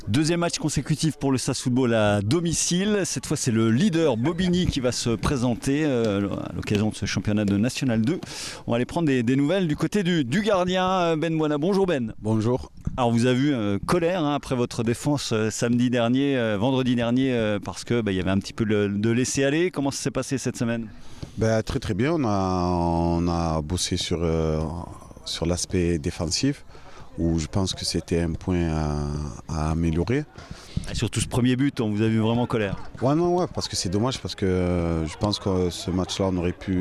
Deuxième match consécutif pour le SAS Football à domicile. Cette fois, c'est le leader Bobigny qui va se présenter à l'occasion de ce championnat de National 2. On va aller prendre des nouvelles du côté du gardien Ben Bouana. Bonjour Ben. Bonjour. Alors vous avez vu colère après votre défense vendredi dernier parce que il y avait un petit peu de laisser-aller. Comment ça s'est passé cette semaine? Très très bien. On a bossé sur l'aspect défensif, où je pense que c'était un point à améliorer. Et surtout ce premier but, on vous a vu vraiment colère. Ouais, parce que c'est dommage, parce que je pense que ce match-là, on aurait pu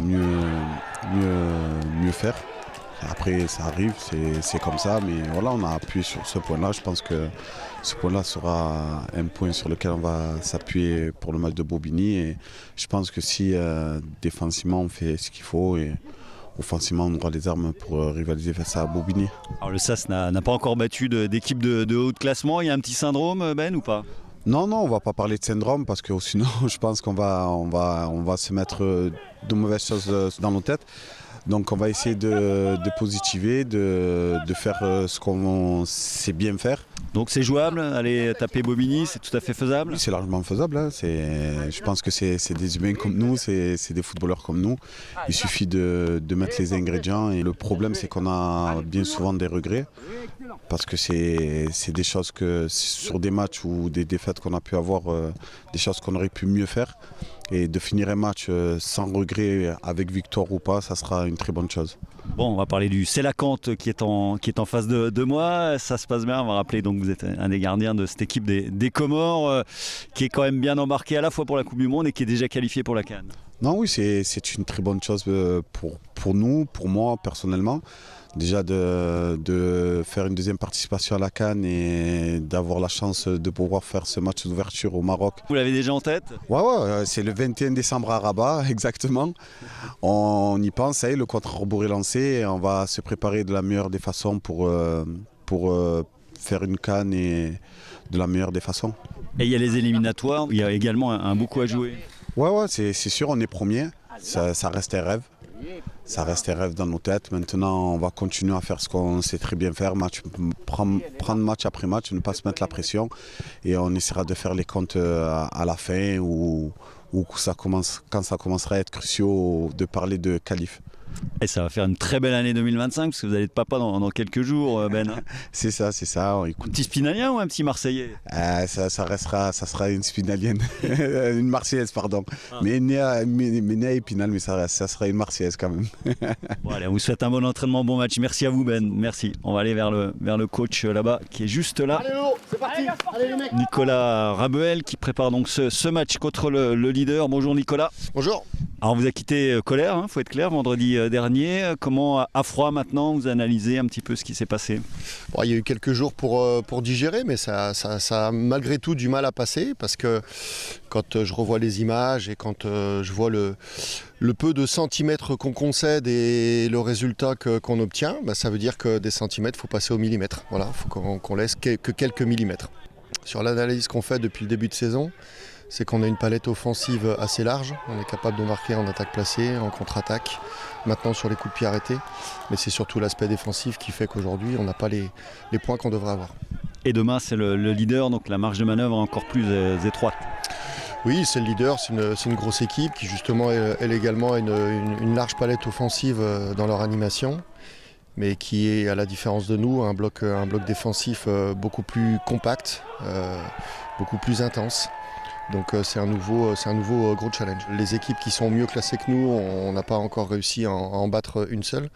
mieux faire. Après, ça arrive, c'est comme ça, mais voilà, on a appuyé sur ce point-là. Je pense que ce point-là sera un point sur lequel on va s'appuyer pour le match de Bobigny. Et je pense que si défensivement on fait ce qu'il faut, et offensivement on aura les armes pour rivaliser face à Bobigny. Alors le SAS n'a pas encore battu d'équipe de haut de classement. Il y a un petit syndrome, Ben, ou pas? Non, on va pas parler de syndrome, parce que sinon je pense qu'on va se mettre de mauvaises choses dans nos têtes. Donc on va essayer de positiver, de faire ce qu'on sait bien faire. Donc c'est jouable, aller taper Bobigny, c'est tout à fait faisable? Oui, c'est largement faisable. Hein. Je pense que c'est des humains comme nous, c'est des footballeurs comme nous. Il suffit de mettre les ingrédients. Et le problème, c'est qu'on a bien souvent des regrets, parce que c'est des choses que sur des matchs ou des défaites qu'on a pu avoir, des choses qu'on aurait pu mieux faire. Et de finir un match sans regret, avec victoire ou pas, ça sera une très bonne chose. Bon, on va parler du Sélacante qui est en face de moi. Ça se passe bien. On va rappeler donc vous êtes un des gardiens de cette équipe des Comores qui est quand même bien embarqué à la fois pour la Coupe du Monde et qui est déjà qualifié pour la CAN. Non, oui, c'est une très bonne chose pour nous, pour moi personnellement. Déjà de faire une deuxième participation à la CAN et d'avoir la chance de pouvoir faire ce match d'ouverture au Maroc. Vous l'avez déjà en tête? Ouais, c'est le 21 décembre à Rabat, exactement. On y pense, ça y est, le compte à rebours est lancé et on va se préparer de la meilleure des façons pour faire une CAN et de la meilleure des façons. Et il y a les éliminatoires, il y a également un beau coup à jouer. Ouais, c'est sûr, on est premier, ça reste un rêve. Ça reste un rêve dans nos têtes. Maintenant, on va continuer à faire ce qu'on sait très bien faire, prendre match après match, ne pas se mettre la pression. Et on essaiera de faire les comptes à la fin, ou quand ça commencera à être crucial de parler de qualif. Et ça va faire une très belle année 2025 parce que vous allez être papa dans quelques jours, Ben. C'est ça. Écoute. Un petit Spinalien ou un petit Marseillais? Ça sera une Spinalienne, une Marseillaise, pardon. Ah. Mais née à Épinal, mais ça sera une Marseillaise quand même. Bon, allez, on vous souhaite un bon entraînement, bon match. Merci à vous, Ben. Merci. On va aller vers le coach là-bas qui est juste là. Allez, Lolo, c'est parti. Allez, les mecs. Nicolas Rabuel qui prépare donc ce match contre le leader. Bonjour Nicolas. Bonjour. Alors vous a quitté colère, faut être clair, vendredi dernier. Comment, à froid maintenant, vous analysez un petit peu ce qui s'est passé? Il y a eu quelques jours pour digérer, mais ça a malgré tout du mal à passer, parce que quand je revois les images et quand je vois le peu de centimètres qu'on concède et le résultat qu'on obtient, ça veut dire que des centimètres, il faut passer au millimètre. Voilà, il faut qu'on laisse que quelques millimètres. Sur l'analyse qu'on fait depuis le début de saison, c'est qu'on a une palette offensive assez large. On est capable de marquer en attaque placée, en contre-attaque, maintenant sur les coups de pied arrêtés. Mais c'est surtout l'aspect défensif qui fait qu'aujourd'hui, on n'a pas les points qu'on devrait avoir. Et demain, c'est le leader, donc la marge de manœuvre est encore plus étroite. Oui, c'est le leader, c'est une grosse équipe qui justement, elle également a une large palette offensive dans leur animation, mais qui est, à la différence de nous, un bloc défensif beaucoup plus compact, beaucoup plus intense. Donc c'est un nouveau gros challenge. Les équipes qui sont mieux classées que nous, on n'a pas encore réussi à en battre une seule.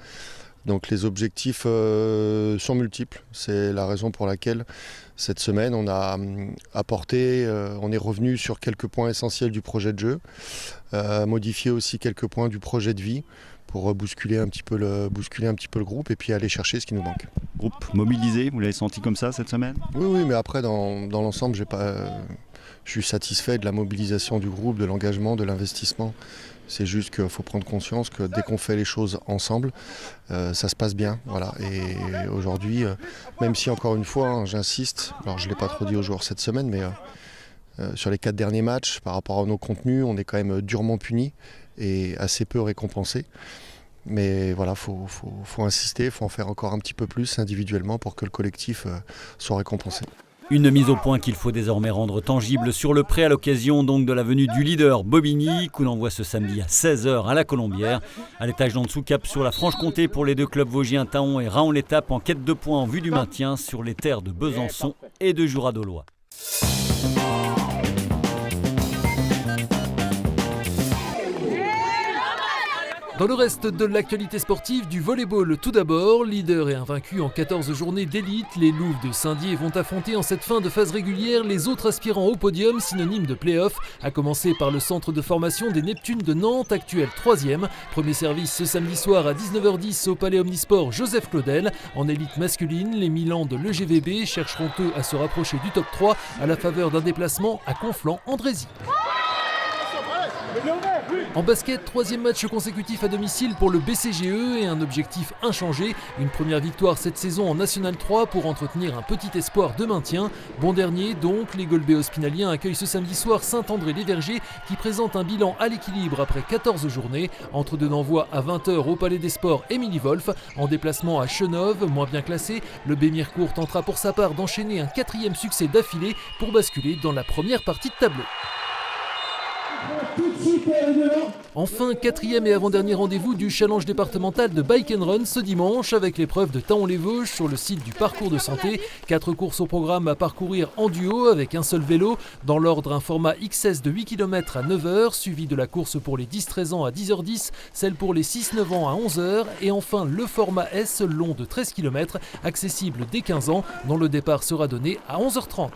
Donc les objectifs sont multiples. C'est la raison pour laquelle cette semaine on a apporté, on est revenu sur quelques points essentiels du projet de jeu, modifié aussi quelques points du projet de vie pour bousculer un petit peu le groupe et puis aller chercher ce qui nous manque. Groupe mobilisé, vous l'avez senti comme ça cette semaine? Oui, mais après dans l'ensemble, je suis satisfait de la mobilisation du groupe, de l'engagement, de l'investissement. C'est juste qu'il faut prendre conscience que dès qu'on fait les choses ensemble, ça se passe bien. Voilà. Et aujourd'hui, même si encore une fois, j'insiste, alors je ne l'ai pas trop dit aux joueurs cette semaine, mais sur les 4 derniers matchs, par rapport à nos contenus, on est quand même durement punis et assez peu récompensés. Mais voilà, faut insister, il faut en faire encore un petit peu plus individuellement pour que le collectif soit récompensé. Une mise au point qu'il faut désormais rendre tangible sur le pré à l'occasion donc de la venue du leader Bobigny. Coup d'envoi ce samedi à 16h à la Colombière. À l'étage d'en dessous, cap sur la Franche-Comté pour les deux clubs vosgiens Thaon et Raon-l'Étape en quête de points en vue du maintien sur les terres de Besançon et de Jura-Dolois. Dans le reste de l'actualité sportive, du volleyball tout d'abord, leader et invaincu en 14 journées d'élite, les Louves de Saint-Dié vont affronter en cette fin de phase régulière les autres aspirants au podium synonyme de play-off, à commencer par le centre de formation des Neptunes de Nantes, actuel 3e. Premier service ce samedi soir à 19h10 au Palais Omnisport Joseph Claudel. En élite masculine, les Milans de l'EGVB chercheront eux à se rapprocher du top 3 à la faveur d'un déplacement à Conflans-Andrézy. En basket, 3e match consécutif à domicile pour le BCGE et un objectif inchangé. Une première victoire cette saison en National 3 pour entretenir un petit espoir de maintien. Bon dernier donc, les Golbéo-Spinaliens accueillent ce samedi soir Saint-André-les-Vergers qui présente un bilan à l'équilibre après 14 journées. Entre deux d'envoi à 20h au Palais des Sports Émilie Wolf. En déplacement à Chenôve, moins bien classé, le Bémircourt tentera pour sa part d'enchaîner un 4e succès d'affilée pour basculer dans la première partie de tableau. Enfin, 4e et avant-dernier rendez-vous du challenge départemental de Bike and Run ce dimanche avec l'épreuve de Thaon-les-Vosges sur le site du parcours de santé. 4 courses au programme à parcourir en duo avec un seul vélo. Dans l'ordre, un format XS de 8 km à 9h, suivi de la course pour les 10-13 ans à 10h10, celle pour les 6-9 ans à 11h et enfin le format S long de 13 km, accessible dès 15 ans, dont le départ sera donné à 11h30.